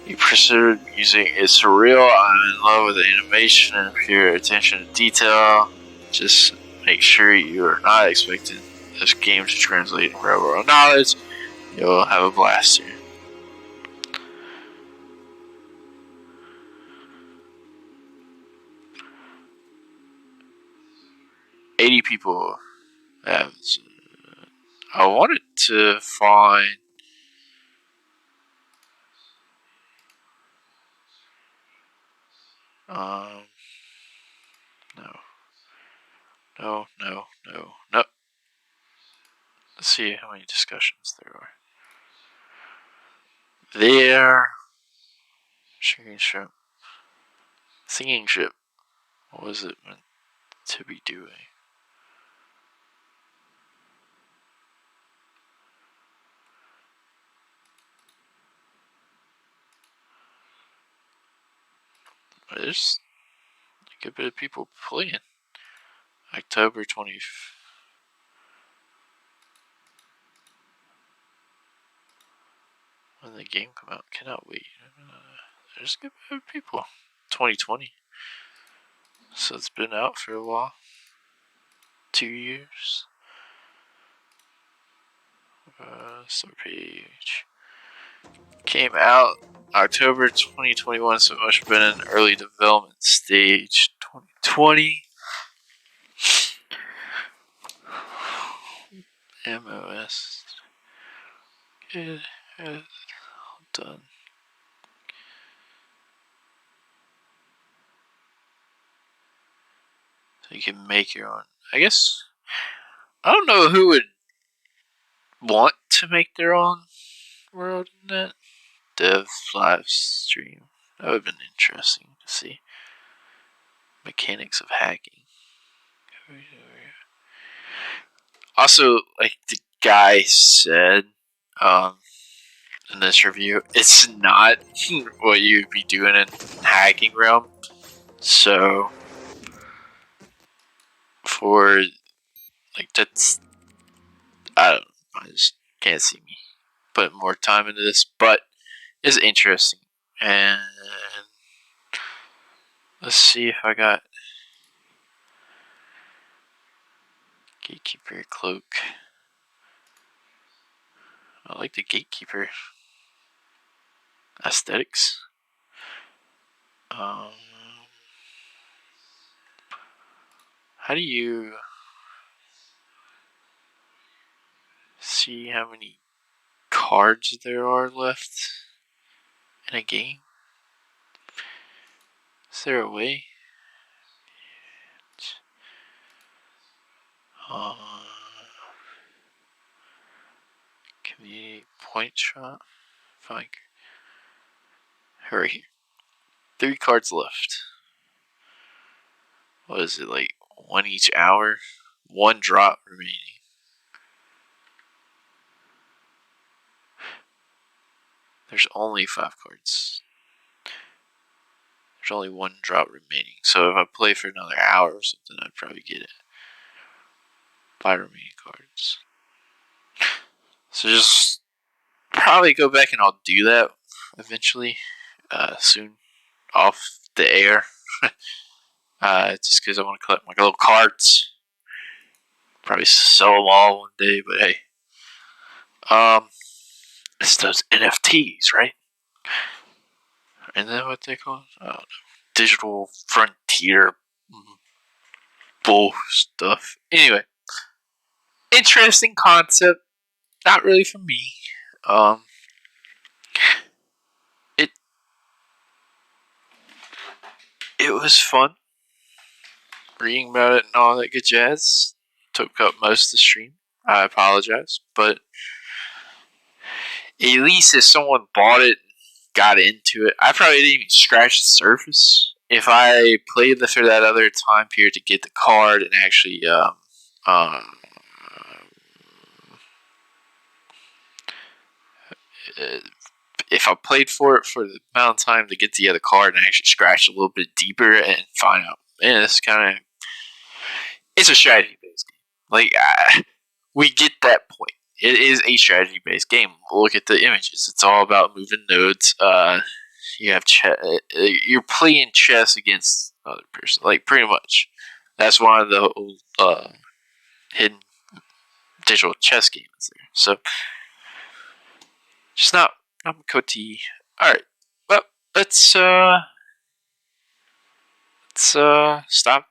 The precision music is surreal. I'm in love with the animation and pure attention to detail. Just make sure you are not expecting this game to translate real world knowledge. You'll have a blast here. $80 people. I wanted to find. Um, no. No, no, no, no. Let's see how many discussions there are. There. Singing ship. Singing ship. What was it meant to be doing? There's a good bit of people playing. October 20th. When the game come out, cannot wait. There's a good bit of people. 2020. So it's been out for a while. 2 years. Store page. Came out October 2021, so it must have been in early development stage. 2020. MOS. Good. Done. So you can make your own. I guess. I don't know who would want to make their own world in that. Dev live stream. That would have been interesting to see. Mechanics of hacking. Also, like the guy said in this review, it's not what you'd be doing in hacking realm. So, for like that's, I don't know, I just can't see me putting more time into this, but it's interesting. And let's see if I got Gatekeeper cloak. I like the Gatekeeper aesthetics. How do you see how many cards there are left in a game? Is there a way? Community point shot. Fine. Hurry. 3 cards left. What is it, like 1 each hour? 1 drop remaining. There's only 5 cards. There's only 1 drop remaining. So if I play for another hour or something, I'd probably get it. 5 remaining cards. So just probably go back and I'll do that eventually. Soon. Off the air. Just because I want to collect my little cards. Probably sell them all one day, but hey. It's those NFTs, right? Isn't that what they call it? I don't know. Digital frontier bull stuff. Anyway. Interesting concept. Not really for me. It it was fun reading about it and all that good jazz. Took up most of the stream. I apologize, but at least if someone bought it, got into it, I probably didn't even scratch the surface. If I played for that other time period to get the card and actually, um, if I played for it for the amount of time to get the other card and actually scratch a little bit deeper and find out, man, it's kind of, it's a strategy based game. Like, we get that point. It is a strategy based game. Look at the images. It's all about moving nodes. You have you're playing chess against another person, like pretty much. That's one of the old hidden digital chess games there. So, just not Makoti. All right, well, let's stop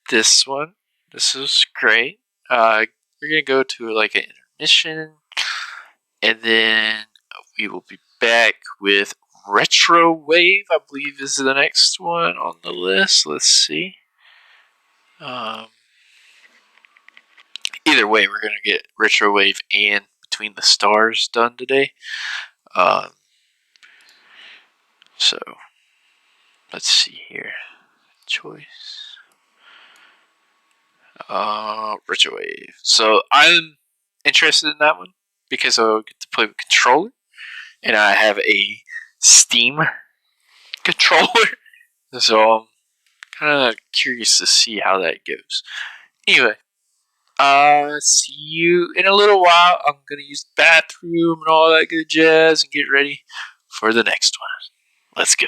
this one. This is great. We're gonna go to like an intermission, and then we will be back with Retro Wave. I believe is the next one on the list. Let's see. Either way, we're gonna get Retro Wave and Between the Stars done today. So let's see here. Choice. Retro Wave. So I'm interested in that one because I'll get to play with controller, and I have a Steam controller. So I'm kind of curious to see how that goes. Anyway, see you in a little while. I'm gonna use the bathroom and all that good jazz and get ready for the next one. Let's go.